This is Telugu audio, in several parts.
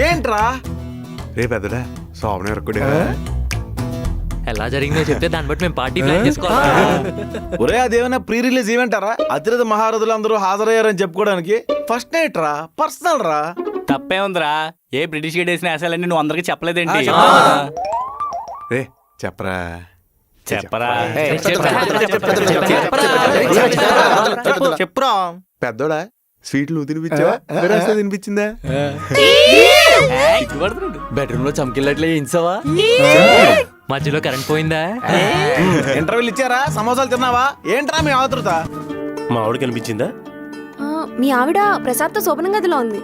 ఏంట్రా రే పెద్దడా శోభన ఎరక్కుడే ఎలా జరిగిందో చెప్తే దాన్ని బట్టి మేము పార్టీ ప్లాన్ చేసుకోవాలి. ఒరే అదేమైనా ప్రీ రిలీజ్ ఈవెంట్ రా? అతిరథ మహారథులు అందరూ హాజరయ్యారని చెప్పుకోవడానికి ఫస్ట్ నైట్ రా, పర్సనల్ రా. తప్పే ఉందిరా, ఏ బ్రిటిష్ గేట్ వేసిన అసలు నువ్వు అందరికి చెప్పలేదేంటి? రే చెప్పరా చెప్పరా చెప్పురా. పెద్దోడా స్వీట్లు నువ్వు తినిపించావా తినిపించిందా? బెడ్రూమ్ లో చమకిల్లట్లే ఇంచవా? మధ్యలో కరెంట్ పోయిందా? ఇంటర్వ్యూలు ఇచ్చారా? సమోసాలు తిన్నావా? ఏంట్రా మీ ఆతృత? మా ఆవిడ కనిపించిందా? మీ ఆవిడ ప్రసాద్ తో శోభనం గదిలో ఉంది.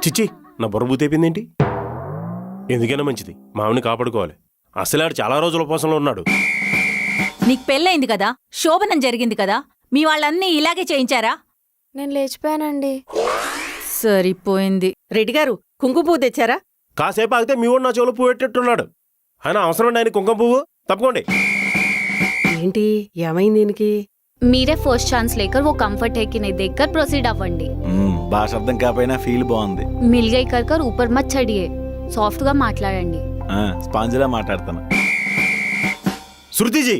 చిచ్చి, నా బుర్ర బూతైపోయిందేంటి? ఎందుకైనా మంచిది, మా ఆవిడని కాపాడుకోవాలి. అసలు ఆడు చాలా రోజుల ఉపవాసంలో ఉన్నాడు. నీకు పెళ్ళయింది కదా, శోభనం జరిగింది కదా, మీ వాళ్ళన్నీ ఇలాగే చేయించారా? నేను లేచిపోయానండి. సరిపోయింది. రెడ్డి గారు కుంకుమ పువ్వు తెచ్చారా? కాసేపు ఆగితే మీ వాడు నా చెవులు పువ్వు పెట్టేట్టున్నాడు. ఆయన అవసరం ఆయన కుంకుమ పువ్వు. తప్పుకోండి. ఏంటి ఏమైంది దీనికి? మీరే ఫస్ట్ ఛాన్స్ లేకర్ वो कंफर्ट है कि नहीं देखकर प्रोसीड అవ్వండి. భాష అర్థం కాకపోయినా ఫీల్ బాగుంది. మిల్ గై కర్ ऊपर मत चढ़िए, సాఫ్ట్ గా మాట్లాడండి. స్పాంజిలా మాట్లాడతాను. శృతిజీ,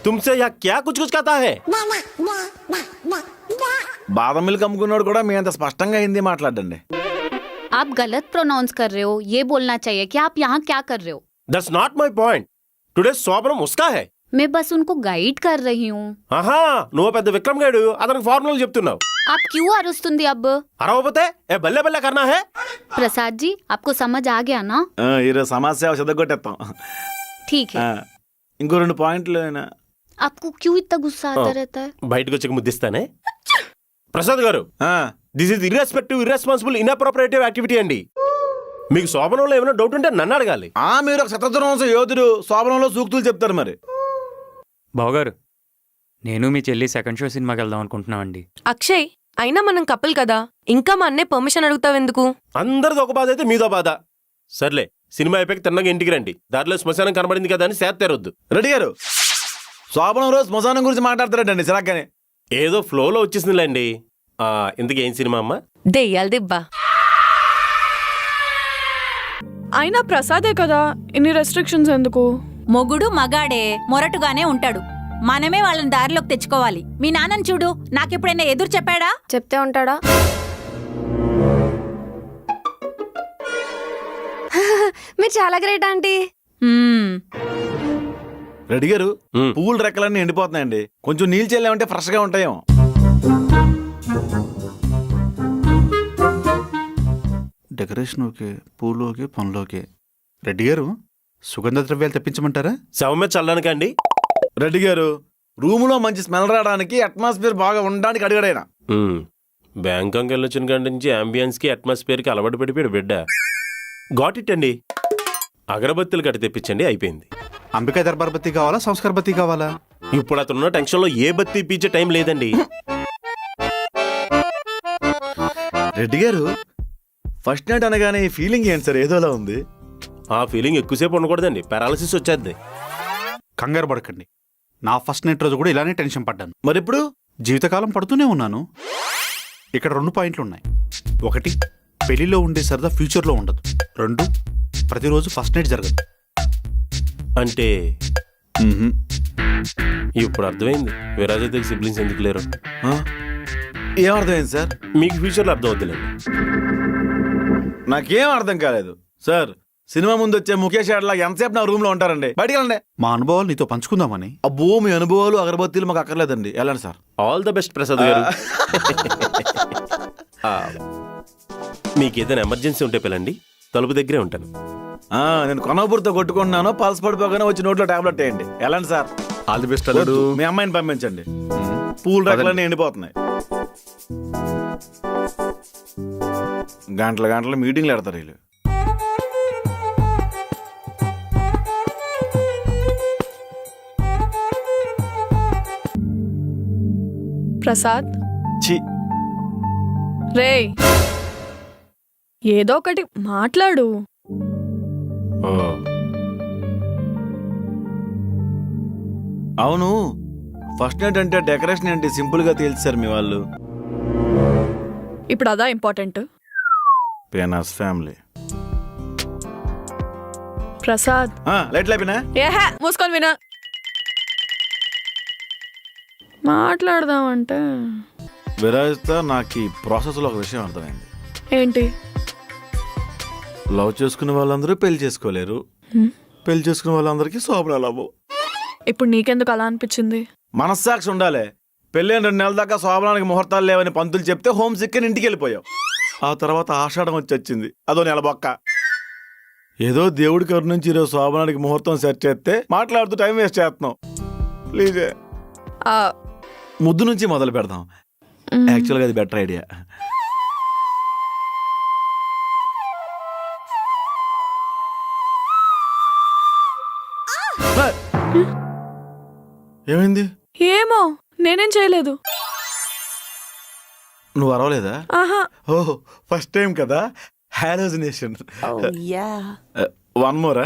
తుమ్సే యా క్యా కుచ్ కుచ్ కథా హై? బాదం మిల్క్ అమ్ముకున్నాడు కూడా మీ అంత స్పష్టంగా హిందీ మాట్లాడండి. आप गलत प्रोनाउंस कर रहे हो, ये बोलना चाहिए कि आप यहाँ क्या कर रहे हो. That's not my point. Today శోభనం ఉస్కా హై. मैं बस उनको गाइड कर रही हूँ. ఆహా, నువ్వు పెద్ద విక్రమ్ గాడు అతనికి ఫార్ములాలు చెప్తున్నావు. आप क्यों అరుస్తుంది अब? అరవపోతే ఏ బల్లె బల్లె కర్నా హై? प्रसाद जी, आपको समझ आ गया ना? ఈరోజు సమాజ చదగొట్టేస్తాం. ठीक है. ఇంకో 2 పాయింట్లు. आपको क्यों इतना गुस्सा आता रहता है? బయటకు వచ్చి ముద్దిస్తానే. Prasad garu, this is irrespective, irresponsible, inappropriative activity అండి. మీకు శోభనంలో ఏమైనా డౌట్ ఉంటే నన్ను అడగాలి. మీరు ఒక శతద్రోంశ యోధుడు, శోభనంలో సూక్తులు చెప్తారు మరి. బావగారు, నేను మీ చెల్లి సెకండ్ షో సినిమాకి వెళ్దాం అనుకుంటున్నామండి. అక్షయ్, అయినా మనం కపుల్ కదా, ఇంకా మా అన్నే పర్మిషన్ అడుగుతావెందుకు? అందరిది ఒక బాధ అయితే మీదో బాధ. సర్లే, సినిమా అయిపోయి తిన్నగా ఇంటికి రండి. దారిలో శ్మశానం కనబడింది కదా అని సేద తెరొద్దు. రెడ్డి గారు, శోభనం రోజు శ్మశానం గురించి మాట్లాడతారండి సిరాగ్గానే. ఏదో ఫ్లోలో వచ్చేసిందిలేండి. ఇంతకీ ఏం సినిమా అమ్మా? దెయ్యాల దిబ్బా. అయినా ప్రసాదే కదా, ఇన్ని రెస్ట్రిక్షన్స్ ఎందుకు? మొగుడు మగాడే, మొరటుగానే ఉంటాడు. మనమే వాళ్ళని దారిలోకి తెచ్చుకోవాలి. మీ నాన్నని చూడు, నాకెప్పుడైనా ఎదురు చెప్పాడా? చెప్తే ఉంటాడా? మీరు చాలా గ్రేట్ ఆంటీ. రెడ్డి గారు, పువ్వుల రెక్కలన్నీ ఎండిపోతున్నాయండి. కొంచెం నీళ్ళు చెల్లామంటే ఫ్రెష్ గా ఉంటాయేమో. డెకరేషన్ ఓకే, పూలు ఓకే, పనులు ఓకే. రెడ్డి గారు, సుగంధ ద్రవ్యాలు తెప్పించమంటారా? శవం మీద చల్లడానికండి. రెడ్డి గారు, రూములో మంచి స్మెల్ రావడానికి, అట్మాస్ఫియర్ బాగా ఉండడానికి అడిగాడైనా. బ్యాంకాక్ వెళ్ళొచ్చిన కాడి నుంచి అంబియన్స్ కి అట్మాస్ఫియర్ కి అలవాటు పడిపోయాడు బిడ్డ. గాట్ ఇట్ అండి. అగరబత్తులు కట్టి తెప్పించండి, అయిపోయింది. అంబికా దర్బార్ బత్తి కావాలా, సంస్కార బత్తి కావాలా? ఇప్పుడు అతనున్న టెన్షన్ లో ఏ బత్తి ఇప్పించే టైం లేదండి. రెడ్డి గారు, ఫస్ట్ నైట్ అనగానే ఈ ఫీలింగ్ ఏంటి సార్? ఏదోలా ఉంది. ఆ ఫీలింగ్ ఎక్కువసేపు ఉండకూడదండి, పారాలసిస్ వచ్చేద్ది. కంగారు పడకండి. నా ఫస్ట్ నైట్ రోజు కూడా ఇలానే టెన్షన్ పడ్డాను. మరి ఇప్పుడు జీవితకాలం పడుతూనే ఉన్నాను. ఇక్కడ 2 పాయింట్లు ఉన్నాయి. 1, పెళ్లిలో ఉండే సరదా ఫ్యూచర్లో ఉండదు. 2, ప్రతిరోజు ఫస్ట్ నైట్ జరగదు. అంటే ఇప్పుడు అర్థమైంది విరాజతకి సిబ్లింగ్స్ ఎందుకు లేరు. ఏమర్థమైంది సార్? మీకు ఫ్యూచర్లో అర్థం అవుతుందండి. నాకేం అర్థం కాలేదు సార్. సినిమా ముందు వచ్చే ముఖేష్ యాడ్లా ఎంతసేపు నా రూమ్ లో ఉంటారండి? బయటికి వెళ్ళండి. మా అనుభవాలు నీతో పంచుకుందామని. అబ్బో, మీ అనుభవాలు అగరబత్తీలు మాకు అక్కర్లేదండి, వెళ్ళండి sir. All the best Prasad గారు. మీకు ఏదైనా ఎమర్జెన్సీ ఉంటే పిల్లండి, తలుపు దగ్గరే ఉంటాను. నేను కొనబుర్తో కొట్టుకుంటున్నాను, పల్స్ పడిపోగానే వచ్చి నోట్లో టాబ్లెట్ వేయండి. వెళ్ళండి సార్. ఆల్ ది బెస్ట్ అల్లుడు. మీ అమ్మాయిని పంపించండి. పూల రెక్కలన్నీ ఎండిపోతున్నాయి. గంటల మీటింగ్లు పెడతారు వీళ్ళు. ప్రసాద్, ఛీ, రే ఏదో ఒకటి మాట్లాడు. అవును, ఫస్ట్ నైట్ అంటే డెకరేషన్ ఏంటి సింపుల్ గా తేల్చారు మీ వాళ్ళు. ఇప్పుడు అదా ఇంపార్టెంట్. పేనాస్ ఫ్యామిలీ. ప్రసాద్ లైట్ లేపినా ఏహే మూసుకొని వినా. మాట్లాడదామంటే విరాజిత, నాకు ఈ ప్రాసెస్ లో ఒక విషయం అర్థమైంది. ఏంటి? లవ్ చేసుకునే వాళ్ళందరూ పెళ్లి చేసుకోలేరు, పెళ్లి చేసుకునే వాళ్ళందరికీ శోభనాలు అవ్వవు. ఇప్పుడు నీకెందుకు అలా అనిపించింది? మనస్సాక్షి ఉండాలి. పెళ్ళైన 2 నెలల దాకా శోభనానికి ముహూర్తాలు లేవని పంతులు చెప్తే హోమ్ సిక్ అని ఇంటికి వెళ్ళిపోయావు. ఆ తర్వాత ఆషాఢం వచ్చి వచ్చింది, అదో నెల బొక్క. ఏదో దేవుడి కరు నుంచి ఈరోజు శోభనానికి ముహూర్తం సెట్ చేస్తే మాట్లాడుతూ టైం వేస్ట్ చేస్తున్నావు. ప్లీజే ఆ, ముద్దు నుంచి మొదలు పెడదాం. యాక్చువల్గా అది బెటర్ ఐడియా. ఏమైంది? ఏమో నేనేం చేయలేదు. నువ్వు అరవలేదా? ఆహా. ఓహ్, ఫస్ట్ టైం కదా, హాలోజినేషన్. 1 మోరా?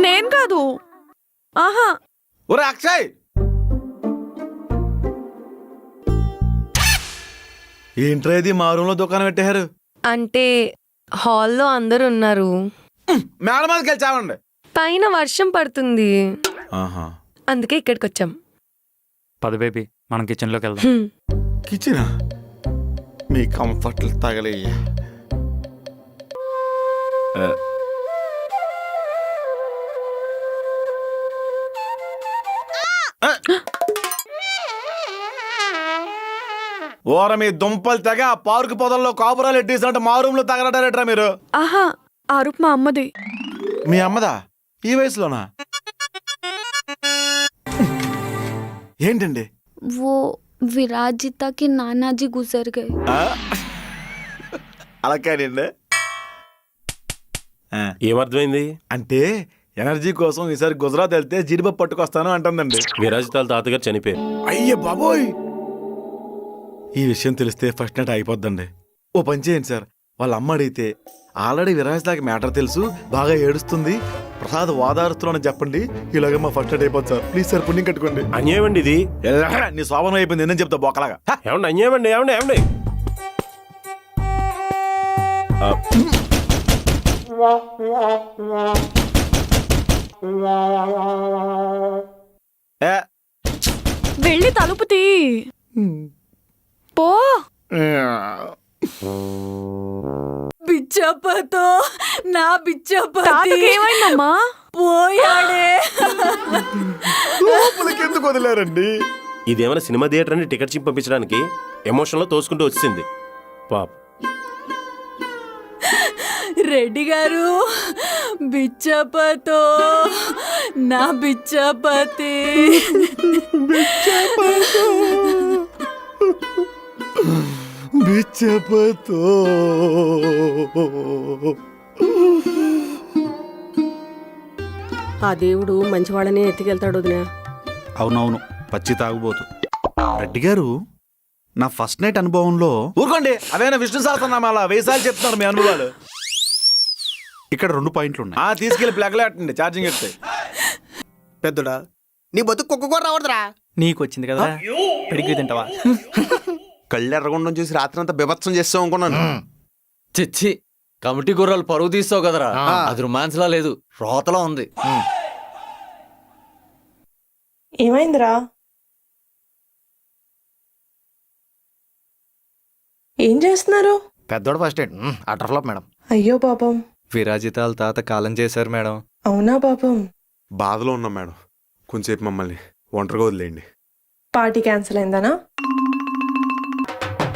నేను కాదు. ఆహా. ఒరే అక్షయ్, ఏంట్రా ఇది మా రూమ్ లో దుకాణం పెట్టారు? అంటే హాల్లో అందరూ ఉన్నారు, మేడ మీదకి వెళ్ళి చావండి. పైన వర్షం పడుతుంది, ఆహా. అందుకే ఇక్కడికి వచ్చాం. పద బేబీ మనం కిచెన్లోకి వెళ్దాం. హ్మ్. కిచెనా? మీ కంఫర్ట్లు తగలయ్యా. ఓర మీ దుంపలు తెగ పార్కు పొదల్లో కాపురాలు ఎట్టేసినట్టు మా రూమ్ లో తగలటారేట్రా మీరు? ఆహా, ఆ రూప్ మా అమ్మది. మీ అమ్మదా? ఈ వయసులోనా? ఏంటండి? वो विराजिता के नाना जी गुजर गए। అలా కానివ్వండి. ఏమర్థమైంది? అంటే ఎనర్జీ కోసం ఈసారి గుజరాత్ వెళ్తే జీడిపప్పు పట్టుకొస్తాను అంటుందండి. విరాజితాల తాతగారు చనిపోయారు. అయ్యే బాబోయ్, ఈ విషయం తెలిస్తే ఫస్ట్ నైట్ అయిపోద్దండి. ఓ పని చేయండి సార్, వాళ్ళ అమ్మ అడిగితే ఆల్రెడీ విరాజితాకి మ్యాటర్ తెలుసు, బాగా ఏడుస్తుంది, ప్రసాద్ వాదారుస్తున్నానని చెప్పండి. ఇలాగే మా ఫస్ట్ నైట్ అయిపోద్ది సార్. ప్లీజ్ సార్, పుణ్యం కట్టుకోండి. అన్యాయం అండి ఇది. నీ శోభనం అయిపోయింది, నేను చెప్తా బొక్కలాగా. ఏమండి అన్యాయం అండి? ఏమండి ఏమండి ఏ, వెళ్ళి తలుపు తీ. పో. బిచ్చప్పతో నా బిచ్చప్ప తాతకి ఏమైందమ్మా? పోయాడే. లోపలికి ఎందుకు వదిలేరండి? ఇదేమైనా సినిమా థియేటర్ అని టికెట్ చింపి పంపించడానికి ఎమోషన్లో తోసుకుంటూ వచ్చింది పాప. రెడ్డి గారు, బిచ్చప్పతో నా బిచ్చపతి. బిచ్చపతో ఆ దేవుడు మంచివాళ్ళనే ఎత్తుకెళ్తాడు వదినా. అవునవును, పచ్చి తాగుబోతు. రెడ్డి గారు, నా ఫస్ట్ నైట్ అనుభవంలో ఊరుకోండి, అవేనా విష్ణు సహస్రనామాల 1000 సార్లు చెప్తున్నారు మీ అనుభవాలు. ఇక్కడ 2 పాయింట్లు ఉన్నాయి. తీసుకెళ్లి ప్లగ్లేటండి, ఛార్జింగ్ ఎత్తాయి. పెద్దడా నీ బతుకు కుక్క కూడా రావడదురా. నీకు వచ్చింది కదా, పిడికి తింటావా? కళ్ళు ఎర్రగొండం చూసి రాత్రి అంతా బిభత్సం చేస్తాం అనుకున్నాను. చిచ్చి, కమిటీ గుర్రాలు పరువు తీస్తావు కదరా, అది రొమాన్స్లా లేదు, రోతలా ఉంది. ఏమైందిరా? ఏం చేస్తున్నారు? పెద్దోడు first aid utter flop madam. అయ్యో పాపం. విరాజితాల తాత కాలం చేశారు మేడం. అవునా పాపం. బాధలో ఉన్నాం మేడం, కొంచెంసేపు మమ్మల్ని ఒంటరిగా వదిలేయండి. Party cancel అయిందనా?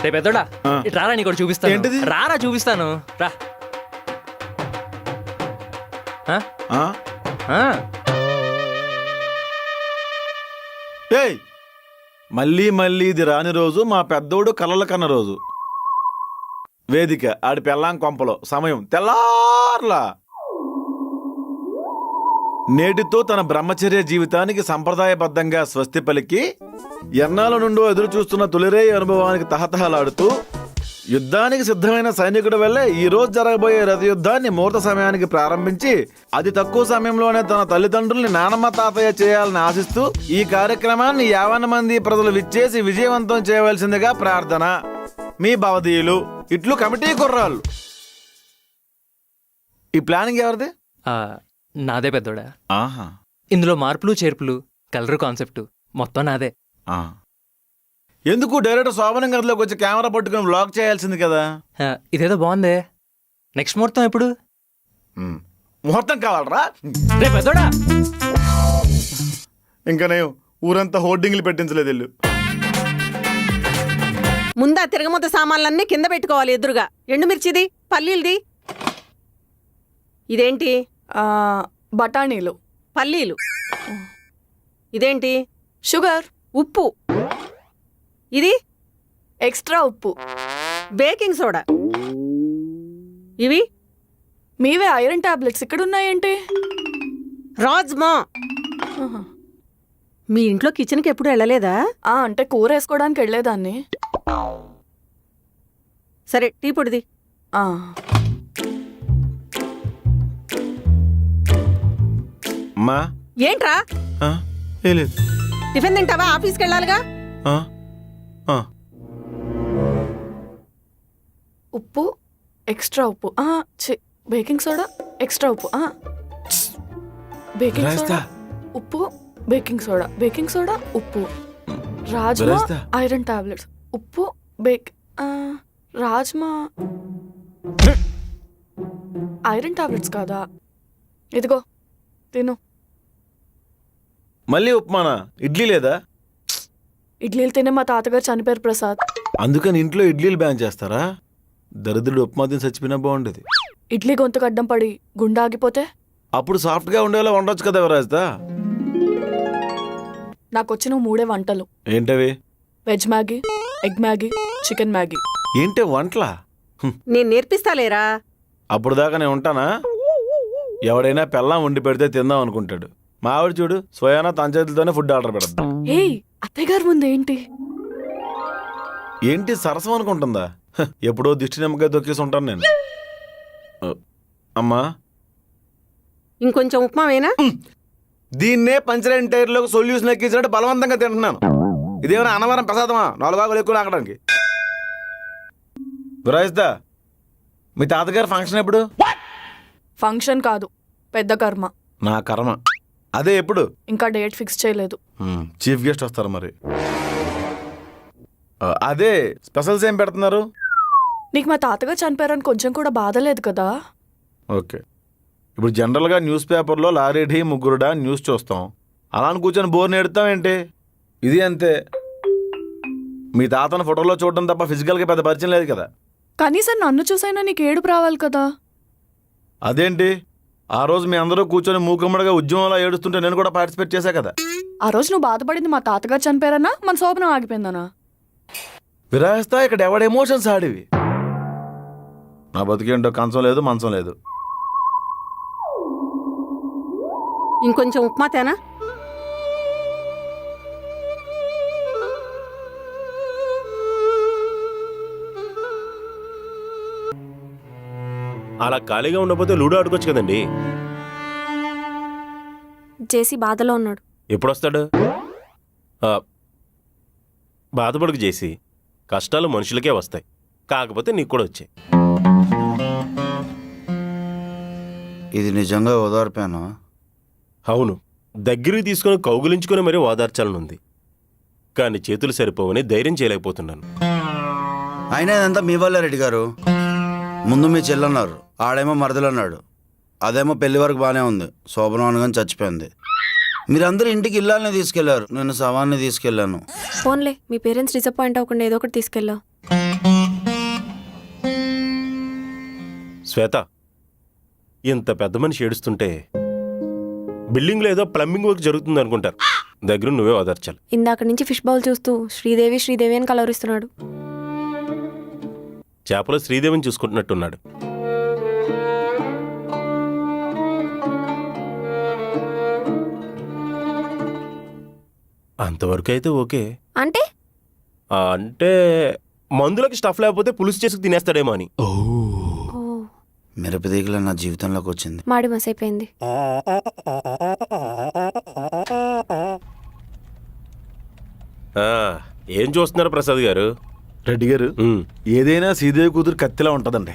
రే పెద్దోడా, ఇటు రారా, నీకు ఒకటి చూపిస్తాను. ఏంటిది? రారా చూపిస్తాను, రా. ఏయ్, మళ్ళీ మళ్ళీ ఇది రాని రోజు మా పెద్దోడు కలల కన్న రోజు. వేదిక ఆడి పెళ్ళాం కొంపలో, సమయం తెల్లార్లా. నేటితో తన బ్రహ్మచర్య జీవితానికి సంప్రదాయబద్ధంగా స్వస్తి పలికి ఎన్నాళ్ళ నుండో ఎదురు చూస్తున్న తొలిరే అనుభవానికి తహతహలాడుతూ యుద్ధానికి సిద్ధమైన సైనికుడు వల్లే ఈ రోజు జరగబోయే రథ యుద్ధాన్ని ముహూర్త సమయానికి ప్రారంభించి అతి తక్కువ సమయంలోనే తన తల్లిదండ్రుల్ని నానమ్మ తాతయ్య చేయాలని ఆశిస్తూ ఈ కార్యక్రమాన్ని 50 మంది ప్రజలు విచ్చేసి విజయవంతం చేయవలసిందిగా ప్రార్థన. మీ భవదీయులు ఇట్లు కమిటీ కుర్రాళ్ళు. ఈ ప్లానింగ్ ఎవరిది? నాదే పెద్దోడా. ఆహా. ఇందులో మార్పులు చేర్పులు కలర్ కాన్సెప్ట్ మొత్తం నాదే. ఎందుకు డైరెక్టర్ శోభనం గదిలోకి వచ్చి కెమెరా పట్టుకుని వ్లాగ్ చేయాల్సింది కదా. ఇదేదో బాగుందే. నెక్స్ట్ ముహూర్తం ఎప్పుడు? ముహూర్తం కావాలరా? రే పెద్దోడా, ఇంకా నేను ఊరంతా హోర్డింగ్లు పెట్టించలేదు ఇల్లు. ముందా తిరగమూత సామాన్లన్నీ కింద పెట్టుకోవాలి ఎదురుగా. ఎండుమిర్చిది, పల్లీలది. ఇదేంటి? బఠానీలు. పల్లీలు. ఇదేంటి? షుగర్. ఉప్పు. ఇది ఎక్స్ట్రా ఉప్పు. Baking soda. ఇవి మీవే ఐరన్ టాబ్లెట్స్ ఇక్కడ ఉన్నాయేంటి? రాజ్మా. మీ ఇంట్లో కిచెన్కి ఎప్పుడు వెళ్ళలేదా? అంటే కూర వేసుకోవడానికి వెళ్ళేదాన్ని. సరే, టీ పొడిది. అమ్మా. ఏంట్రా? లేదు. టిఫిన్ తింటావా? ఆఫీస్కి వెళ్ళాలిగా. ఉప్పు ఎక్స్ట్రా ఉప్పు. బేకింగ్ సోడా ఎక్స్ట్రా ఉప్పు. బేకింగ్ సోడా ఉప్పు. బేకింగ్ సోడా బేకింగ్ సోడా ఉప్పు. రాజ్మా ఐరన్ టాబ్లెట్స్ ఉప్పు రాజ్మా ఐరన్ టాబ్లెట్స్ కాదా? ఇదిగో తిను. మళ్ళీ ఉప్మానా? ఇడ్లీ లేదా? ఇడ్లీలు తినే మా తాతగారు చనిపోయారు ప్రసాద్. అందుకని ఇంట్లో ఇడ్లీలు బ్యాన్ చేస్తారా? దరిద్రుడు ఉప్మా తిని చచ్చిపోయినా బాగుండేది. ఇడ్లీ గొంతుకు అడ్డం పడి గుండె ఆగిపోతే అప్పుడు సాఫ్ట్గా ఉండేలా వండొచ్చు కదా రాజుదా. నాకు వచ్చిన 3 వంటలు. ఏంటవి? Veg Maggi, egg Maggi, chicken Maggi. ఏంటే వంటలా? నేను నేర్పిస్తాలేరా. అప్పుడు దాకా నేను ఉంటానా? ఎవడైనా పెళ్ళాం వండి పెడితే తిందాం అనుకుంటాడు. మా ఆవిడ చూడు స్వయానా తన చేతులతోనే ఫుడ్ ఆర్డర్ పెడతా. ఏయ్, అత్తయ్య గారి ముందు ఏంటి? ఏంటి సరసం అనుకుంటుందా? ఎప్పుడో దిష్టి నిమ్మకాయ తొక్కేసి ఉంటాను నేను. అమ్మా, ఇంకొంచెం ఉప్మా వేనా? దీన్నే పంచరైన టైర్లోకి సొల్యూషన్ ఎక్కించినట్టు బలవంతంగా తింటున్నాను. ఇదేమైనా అన్నవరం ప్రసాదమా 4 భాగాలు ఎక్కువ నాకడానికి? విరాయిస్తా, మీ తాతగారు ఫంక్షన్ ఎప్పుడు? ఫంక్షన్ కాదు, పెద్ద కర్మ. నా కర్మ. అదే ఎప్పుడు? ఇంకా డేట్ ఫిక్స్ చేయలేదు. చీఫ్ గెస్ట్ వస్తారు మరి. అదే స్పెషల్స్ ఏం పెడుతున్నారు? నీకు మా తాతగారు చనిపోయారని కొంచెం కూడా బాధ లేదు కదా? ఓకే. ఇప్పుడు జనరల్గా న్యూస్ పేపర్లో లారీఢీ ముగ్గురుడా న్యూస్ చూస్తాం. అలా అని కూర్చొని బోర్ నేడుతాం ఏంటి? ఇది అంతే. మీ తాతను ఫోటోలో చూడడం తప్ప ఫిజికల్గా పెద్ద పరిచయం లేదు కదా. కనీసం నన్ను చూసైనా నీకు ఏడుపు రావాలి కదా. అదేంటి, ఆ రోజు మీ అందరూ కూర్చొని మూకమ్మడిగా ఉద్యమంలో ఏడుస్తుంటే నేను కూడా పార్టిసిపేట్ చేశా కదా. ఆ రోజు నువ్వు బాధపడింది మా తాతగారు చనిపోయారన్నా, మన శోభనం ఆగిపోయిందనా? విరాయిస్తా, ఇక్కడ ఎవడ ఎమోషన్స్ ఆడివి. నా బతికేంటో కంచం లేదు, మంచం లేదు. ఇంకొంచెం ఉప్మా తేనా? అలా ఖాళీగా ఉండకపోతే లూడో ఆడుకోవచ్చు కదండి. జేసీ బాధలో ఉన్నాడు. ఎప్పుడొస్తాడు? బాధపడుకు చేసి కష్టాలు మనుషులకే వస్తాయి, కాకపోతే నీకు కూడా వచ్చాయి. ఇది నిజంగా ఓదార్పాను. అవును, దగ్గరికి తీసుకుని కౌగులించుకొని మరీ ఓదార్చాలనుంది, కానీ చేతులు సరిపోవని ధైర్యం చేయలేకపోతున్నాను. అయినా ఇదంతా మీ వల్లే రెడ్డి గారు. ముందు మీ చెల్లన్నారు, ఆడేమో మరదలన్నాడు. అదేమో పెళ్లి వరకు బాగానే ఉంది, శోభనం అనగానే చచ్చిపోయింది. మీరందరూ ఇంటికి ఇల్లాలని తీసుకెళ్లారు, నేను శవాన్ని తీసుకెళ్లాను. ఫోన్లే, మీ పేరెంట్స్ డిసప్పాయింట్ అవ్వకుండా ఏదో ఒకటి తీసుకెళ్ళావు. శ్వేత, ఇంత పెద్ద మనిషి ఏడుస్తుంటే బిల్డింగ్లో ఏదో ప్లంబింగ్ వర్క్ జరుగుతుంది అనుకుంటారు, దగ్గర నువ్వే ఓదార్చాలి. ఇందాక నుంచి ఫిష్ బౌల్ చూస్తూ శ్రీదేవి శ్రీదేవి అని కలవరిస్తున్నాడు. చేపలో శ్రీదేవిని చూసుకుంటున్నట్టున్నాడు. అంతవరకు అయితే ఓకే. అంటే అంటే మందులకి స్టఫ్ లేకపోతే పులుసు చేసుకు తినేస్తాడేమో అని. మిరపదీగల నా జీవితంలోకి వచ్చింది. మాడి మసైపోయింది. ఆ, ఏం చూస్తున్నారు ప్రసాద్ గారు? రెడ్డి గారు, ఉమ్, ఏదైనా సీదేవి కూతురు కత్తిలా ఉంటదండి.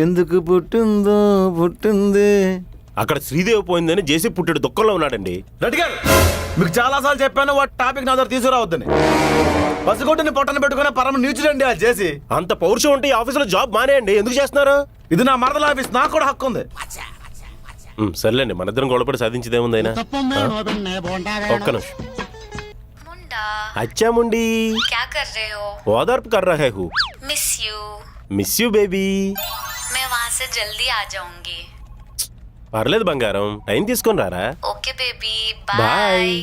ఎందుకు పుట్టిందో పుట్టింది. అక్కడ శ్రీదేవి పోయిందని జేసీ పుట్టాడు దుఃఖంలో ఉన్నాడండి. రెడ్డి గారు, మీకు చాలా సార్లు చెప్పాను వాటి టాపిక్ నా దగ్గర తీసుకురావద్దని. పసిగొట్టుని పొట్టన పెట్టుకునే పరమ నీచుడండి అది చేసి. అంత పౌరుషం ఉంటే ఈ ఆఫీసులో జాబ్ మానేయండి. ఎందుకు చేస్తున్నారు? ఇది నా మరదల ఆఫీస్, నాకు కూడా హక్కు ఉంది. సర్లేండి, మన ఇద్దరం గొడవపడి సాధించేదేముందైనా. ఒక్క నిమిషం. అచ్చా ముండి क्या कर रहे हो? ఓదార్పు కర్ రహే హూ. Miss you. Miss you baby. मैं वहाँ से जल्दी आ जाऊंगी. పర్లేదు బంగారం, టైం తీసుకొని రారా. Okay baby. Bye.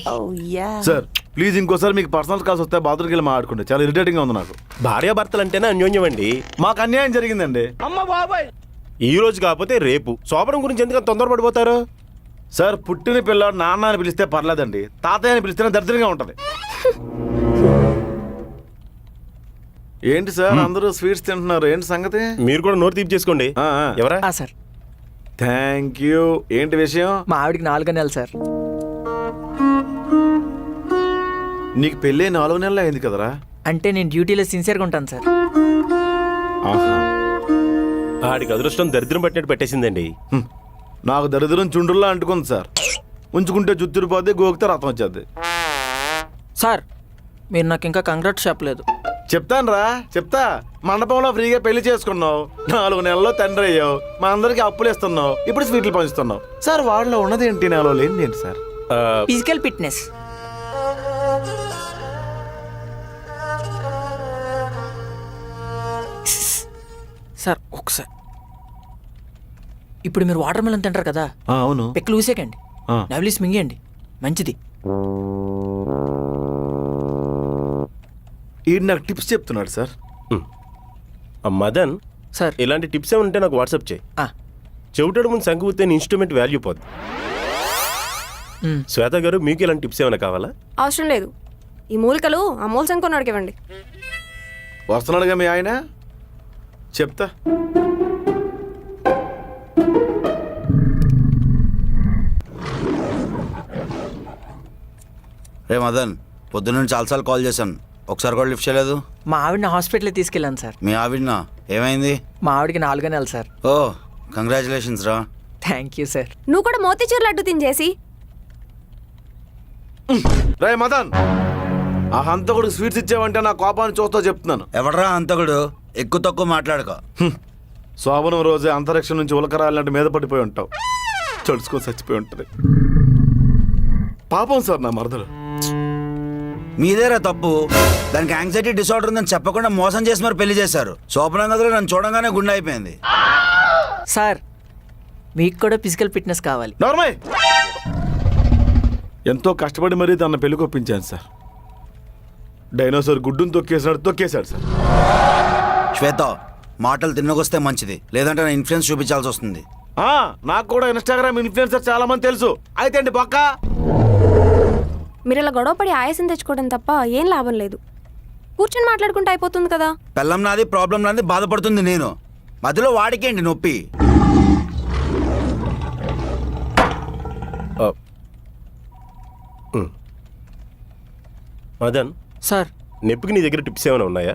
Sir please ఇంకోసారి మీకు పర్సనల్ కాల్స్ వస్తే బాత్రూమ్కి వెళ్ళి మాట్లాడుకుంటే చాలా ఇరిటేటింగ్ గా ఉంది నాకు. భార్యాభర్తలు అంటేనే అన్యోన్యం అండి. మాకు అన్యాయం జరిగిందండి. ఈ రోజు కాకపోతే రేపు. శోభనం గురించి ఎందుకు అంత తొందరపడిపోతారు? సార్ పుట్టిన పిల్లాడు నాన్న అని పిలిస్తే పర్లేదండి, తాతయ్య అని పిలిస్తేనే దరిద్రంగా ఉంటది. ఏంటి సార్ అందరూ స్వీట్స్ తింటున్నారు, ఏంటి సంగతి? మీరు కూడా నోరు తీపి చేసుకోండి. ఎవరా? Sir thank you. ఏంటి విషయం? మా ఆవిడికి 4 నెలలు సార్. నీకు పెళ్ళి 4 నెలలు అయింది కదరా? అంటే నేను డ్యూటీలో సిన్సియర్గా ఉంటాను సార్. ఆహా. ఆడికి అదృష్టం దరిద్రం పట్టినట్టు పెట్టేసిందండి. నాకు దరిద్రం చుండ్రుల్లా అంటుకుంది సార్. ఉంచుకుంటే జుత్తురు పోద్ది, గోకితే రథం వచ్చేది. సార్ మీరు నాకు ఇంకా కంగ్రాట్స్ చెప్పలేదు. చెప్తాను రా, చెప్తా. మండపంలో ఫ్రీగా పెళ్లి చేసుకున్నావు, 4 నెలల్లో తండ్రి అయ్యావు, మా అందరికి అప్పులు ఇస్తున్నావు, ఇప్పుడు స్వీట్లు పంచుతున్నావు. సార్ వాళ్ళలో ఉన్నది ఏంటి, నాలో లేనిది ఏంటి సార్? Physical fitness. సార్ ఒకసారి ఇప్పుడు మీరు వాటర్ మెలన్ తింటారు కదా, అవును. పెక్కలు ఊసేకండి, నవిలీస్ మింగేయండి, మంచిది. ఈడు నాకు టిప్స్ చెప్తున్నాడు సార్. మదన్ సార్ ఇలాంటి టిప్స్ ఏమైనా ఉంటే నాకు వాట్సాప్ చేయి. చెవిటాడు ముందు సంకుతే ఇన్స్ట్రుమెంట్ వాల్యూ పోద్ది. శ్వేత గారు, మీకు ఇలాంటి టిప్స్ ఏమైనా కావాలా? అవసరం లేదు. ఈ మూలికలు ఆ మూల సంకొన్నాడికి ఇవ్వండి. వస్తున్నాడుగా మీ ఆయన, చెప్తా. రే మదన్, పొద్దున్న చాలాసార్లు కాల్ చేశాను, ఒకసారి కూడా లిఫ్ట్ చేయలేదు. మా ఆవిడని హాస్పిటల్కి తీసుకెళ్ళాను సార్. మీ ఆవిడనా? ఏమైంది? మా ఆవిడకి 4 నెలలు సార్. ఓ కంగ్రాచులేషన్స్ రా. Thank you sir. నువ్వు కూడా మోతీచూర్ లడ్డు తినేసి. రే మదన్, ఆ హంతకుడికి స్వీట్స్ ఇచ్చావంటే నా కోపాన్ని చూస్తా చెప్తున్నాను. ఎవడరా అంతకుడు? ఎక్కువ తక్కువ మాట్లాడుకో. శోభనం రోజే అంతరిక్షం నుంచి ఉలకరాలినట్టు మీద పడిపోయి ఉంటావు, చడుచుకొని చచ్చిపోయి ఉంటుంది. పాపం సార్ నా మరదలు. మీదేరా తప్పు. దానికి యాంగ్జైటీ డిసార్డర్ ఉందని చెప్పకుండా మోసం చేసి మరి పెళ్లి చేశారు. శోభనం గదిలో నన్ను చూడంగానే గుండె అయిపోయింది. సార్ మీకు కూడా ఫిజికల్ ఫిట్నెస్ కావాలి. నార్మల్. ఎంతో కష్టపడి మరీ తన పెళ్లి కొప్పించాను సార్. డైనోసార్ గుడ్డును తొక్కేశాడు సార్. శ్వేత, మాటలు తిన్నకొస్తే మంచిది, లేదంటే నా ఇన్ఫ్లుయెన్స్ చూపించాల్సి వస్తుంది. నాకు కూడా ఇన్స్టాగ్రామ్ ఇన్ఫ్లుయెన్సర్ చాలా మంది తెలుసు. అయితే అండి పక్క మీరు ఇలా గొడవపడి ఆయాసం తెచ్చుకోవడం తప్ప ఏం లాభం లేదు. కూర్చొని మాట్లాడుకుంటే అయిపోతుంది కదా. పెళ్ళం నాది, ప్రాబ్లం నాది, బాధపడుతుంది నేను. మధ్యలో వాడికేంటి నొప్పి? మదన్ సార్ నొప్పికి నీ దగ్గర టిప్స్ ఏమైనా ఉన్నాయా?